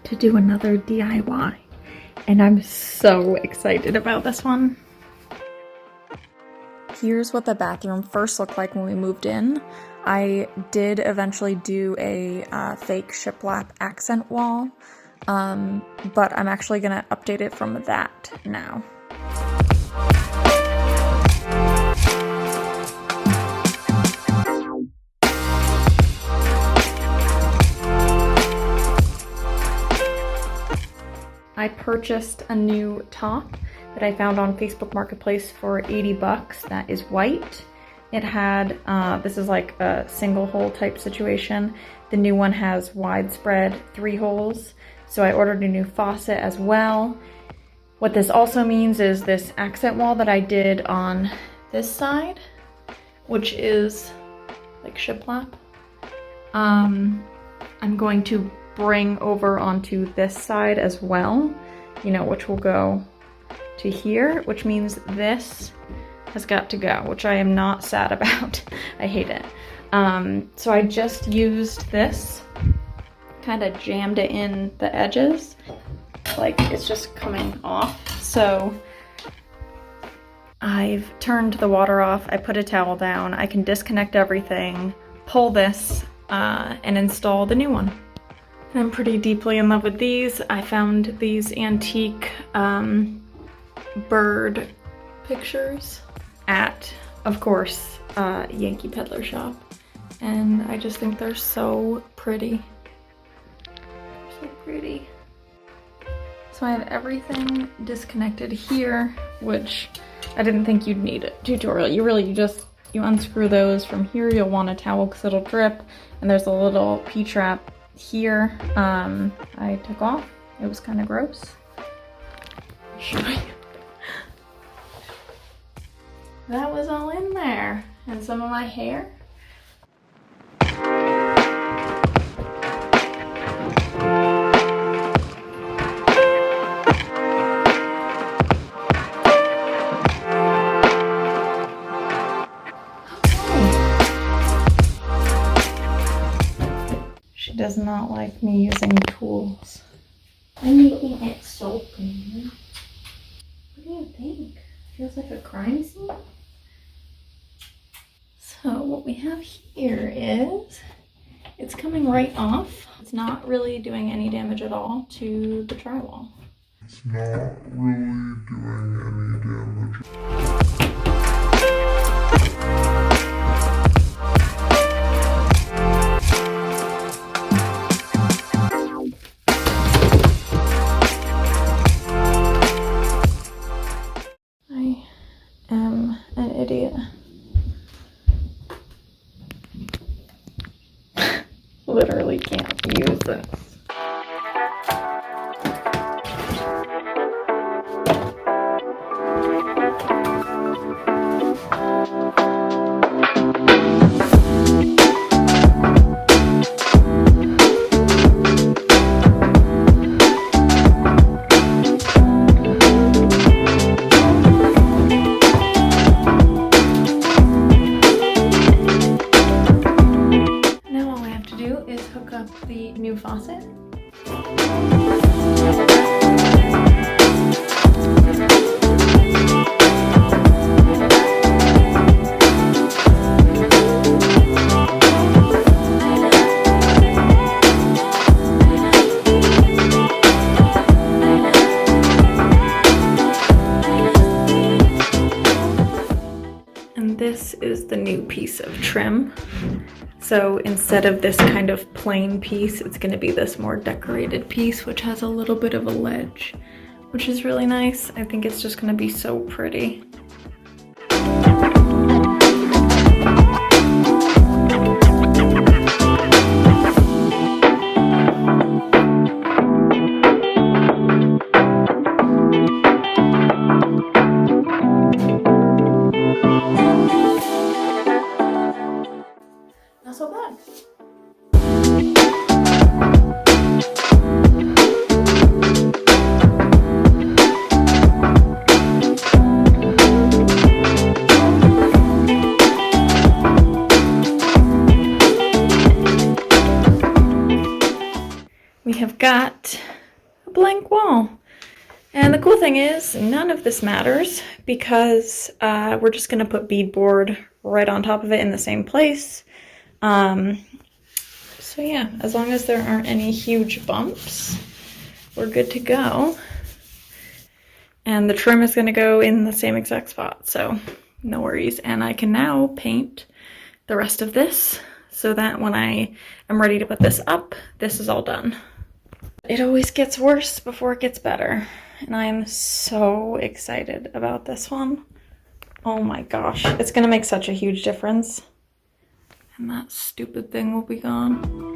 to do another DIY, and I'm so excited about this one. Here's what the bathroom first looked like when we moved in. I did eventually do a fake shiplap accent wall, but I'm actually gonna update it from that now. I purchased a new top that I found on Facebook Marketplace for 80 bucks that is white. It had, this is like a single hole type situation. The new one has widespread 3 holes. So I ordered a new faucet as well. What this also means is this accent wall that I did on this side, which is like shiplap, I'm going to bring over onto this side as well, you know, which will go to here, which means this has got to go, which I am not sad about. I hate it. So I just used this, kind of jammed it in the edges, like it's just coming off. So I've turned the water off, I put a towel down, I can disconnect everything, pull this, and install the new one. I'm pretty deeply in love with these. I found these antique bird pictures at, of course, Yankee Peddler shop. And I just think they're so pretty. So pretty. So I have everything disconnected here, which I didn't think you'd need a tutorial. You unscrew those from here. You'll want a towel because it'll drip. And there's a little P-trap here. I took off. It was kind of gross. That was all in there. And some of my hair. Does not like me using tools. I'm making it so clean. What do you think? Feels like a crime scene? So what we have here is, it's coming right off. It's not really doing any damage at all to the drywall. It's not really doing any damage. Idiot. Literally can't use this. The new faucet. And this is the new piece of trim. So instead of this kind of plain piece, it's going to be this more decorated piece, which has a little bit of a ledge, which is really nice. I think it's just going to be so pretty. Not so bad. we have got a blank wall. And the cool thing is, none of this matters because we're just gonna put beadboard right on top of it in the same place. So yeah, as long as there aren't any huge bumps, we're good to go. And the trim is gonna go in the same exact spot, so no worries. And I can now paint the rest of this so that when I am ready to put this up, this is all done. It always gets worse before it gets better. And I am so excited about this one. Oh my gosh, it's gonna make such a huge difference. And that stupid thing will be gone.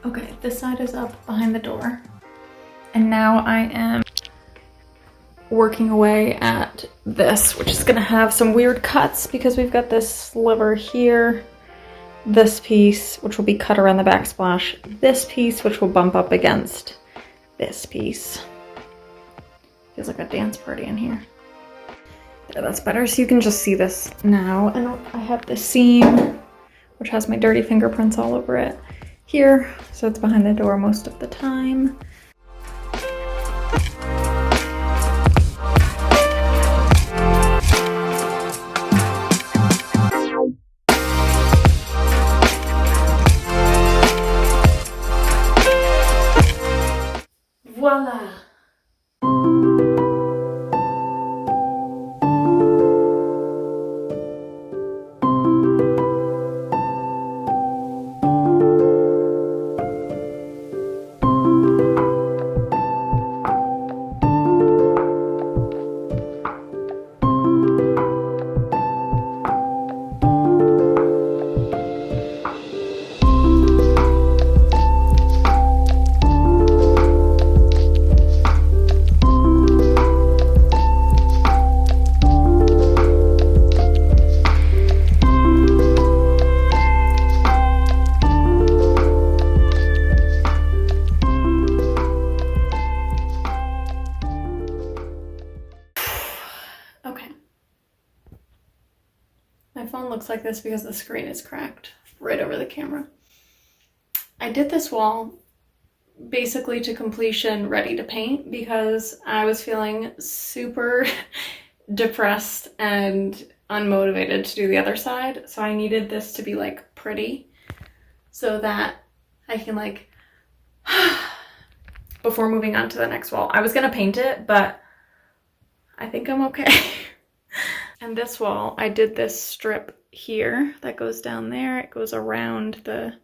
Okay, this side is up behind the door. And now I am working away at this, which is gonna have some weird cuts because we've got this sliver here, this piece, which will be cut around the backsplash, this piece, which will bump up against this piece. Feels like a dance party in here. There, that's better. So you can just see this now. And I have the seam, which has my dirty fingerprints all over it here. So it's behind the door most of the time. Voila! My phone looks like this because the screen is cracked right over the camera. I did this wall basically to completion, ready to paint, because I was feeling super depressed and unmotivated to do the other side. So I needed this to be like pretty so that I can like, before moving on to the next wall. I was gonna paint it, but I think I'm okay. And this wall, I did this strip here that goes down there. It goes around the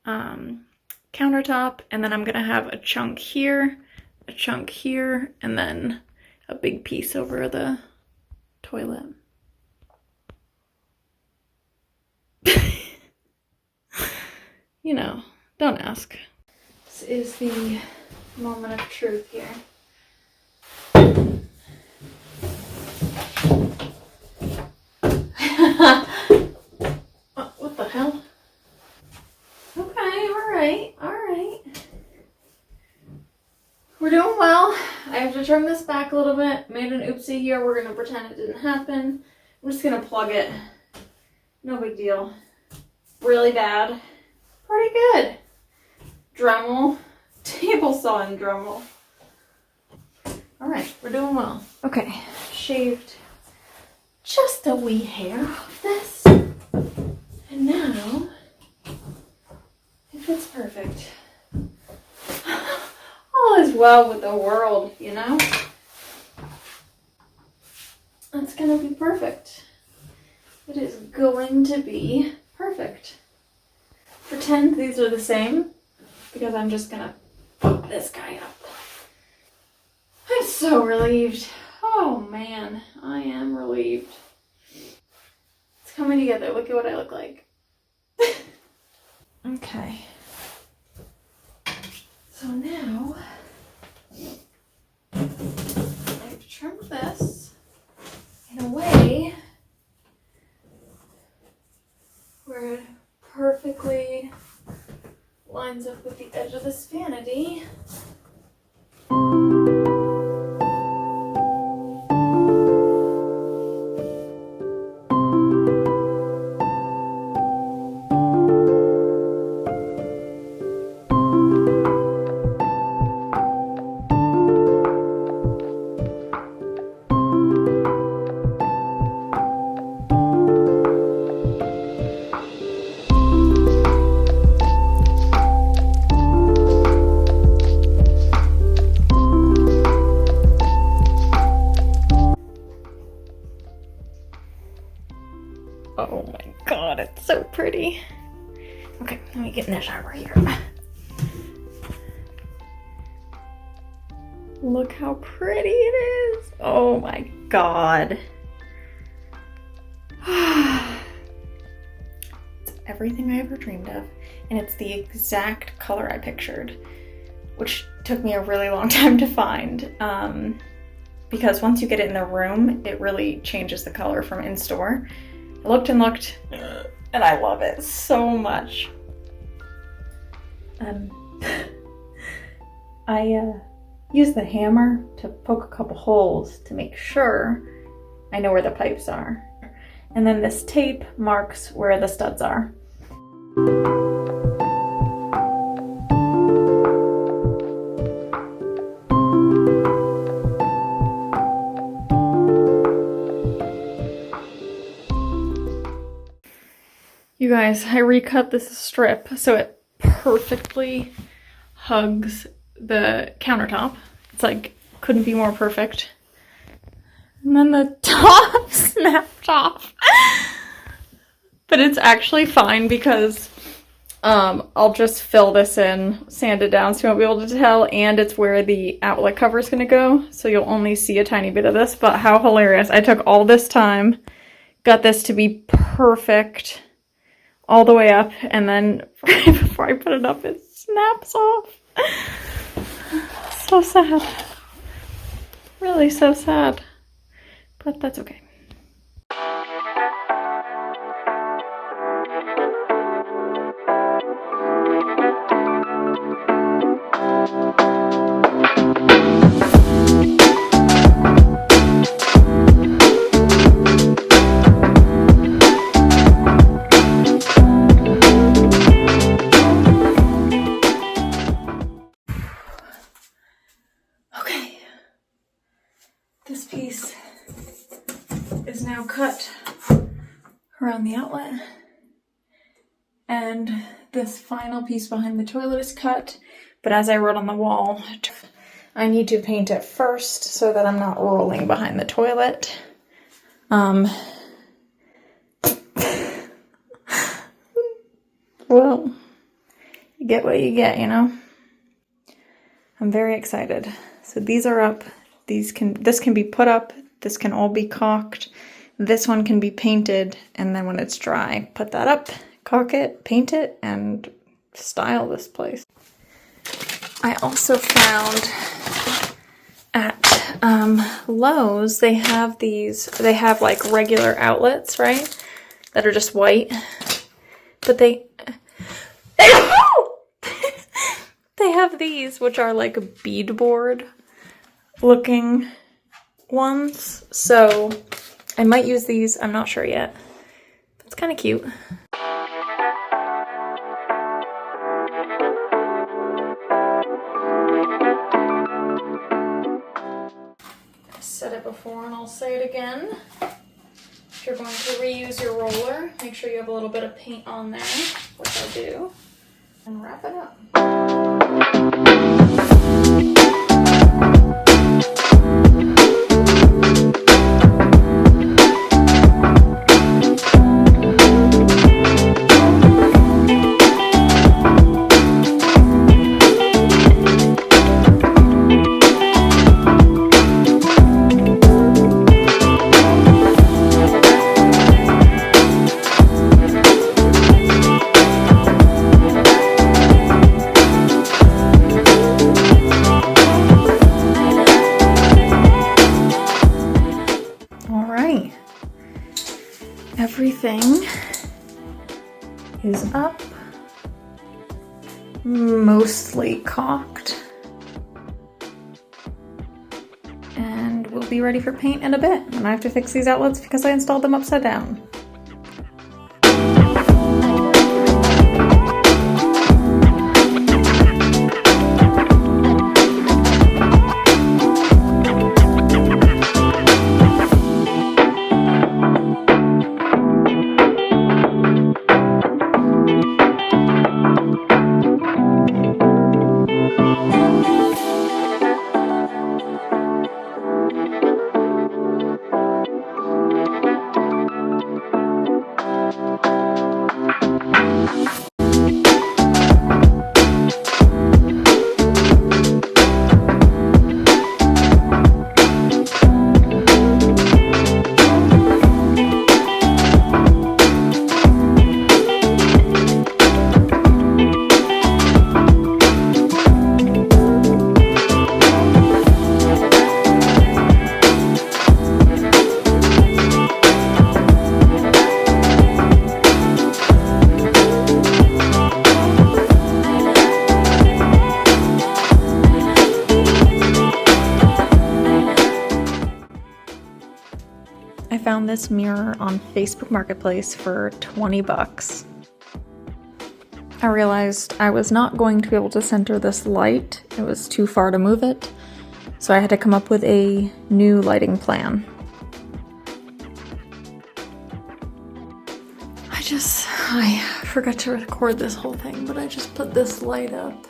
countertop, and then I'm gonna have a chunk here, and then a big piece over the toilet. You know, don't ask. This is the moment of truth here. What the hell? Okay, alright, alright. We're doing well. I have to trim this back a little bit. Made an oopsie here. We're going to pretend it didn't happen. I'm just going to plug it. No big deal. Really bad. Pretty good. Dremel. Table saw and Dremel. Alright, we're doing well. Okay, shaved just a wee hair off this. And now, it fits perfect. All is well with the world, you know? That's gonna be perfect. It is going to be perfect. Pretend these are the same, because I'm just gonna put this guy up. I'm so relieved. Oh man, I am relieved. It's coming together. Look at what I look like. Okay. So now, I have to trim this in a way where it perfectly lines up with the edge of this vanity. Oh my god, it's so pretty. Okay, let me get in the shower here. Look how pretty it is. Oh my god. It's everything I ever dreamed of. And it's the exact color I pictured, which took me a really long time to find. Because once you get it in the room, it really changes the color from in store. I looked and looked, and I love it so much. I use the hammer to poke a couple holes to make sure I know where the pipes are. And then this tape marks where the studs are. You guys, I recut this strip so it perfectly hugs the countertop. It's like, couldn't be more perfect. And then the top snapped off. But it's actually fine because I'll just fill this in, sand it down so you won't be able to tell, and it's where the outlet cover is going to go, so you'll only see a tiny bit of this. But how hilarious. I took all this time, got this to be perfect all the way up, and then right before I put it up, it snaps off. So sad. Really so sad. But that's okay. This piece is now cut around the outlet, and this final piece behind the toilet is cut, but as I wrote on the wall, I need to paint it first so that I'm not rolling behind the toilet. Well, you get what you get, you know? I'm very excited. So these are up. This can be put up, this can all be caulked, this one can be painted, and then when it's dry, put that up, caulk it, paint it, and style this place. I also found at Lowe's, they have like regular outlets, right? That are just white. But they have these, which are like beadboard looking ones. So I might use these. I'm not sure yet. It's kind of cute. I said it before and I'll say it again. If you're going to reuse your roller, make sure you have a little bit of paint on there, which I do, and wrap it up. Everything is up, mostly caulked, and we'll be ready for paint in a bit. And I have to fix these outlets because I installed them upside down. I found this mirror on Facebook Marketplace for 20 bucks. I realized I was not going to be able to center this light. It was too far to move it. So I had to come up with a new lighting plan. I forgot to record this whole thing, but I just put this light up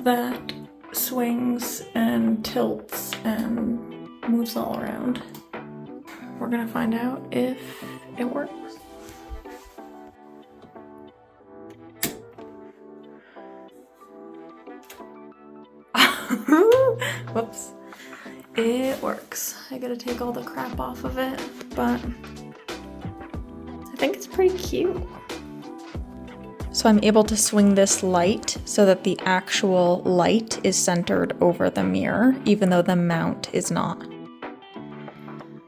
that swings and tilts and moves all around. We're gonna find out if it works. Whoops. It works. I gotta take all the crap off of it, but I think it's pretty cute. So I'm able to swing this light so that the actual light is centered over the mirror, even though the mount is not.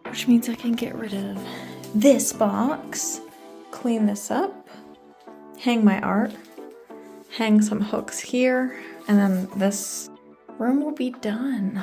Which means I can get rid of this box, clean this up, hang my art, hang some hooks here, and then this room will be done.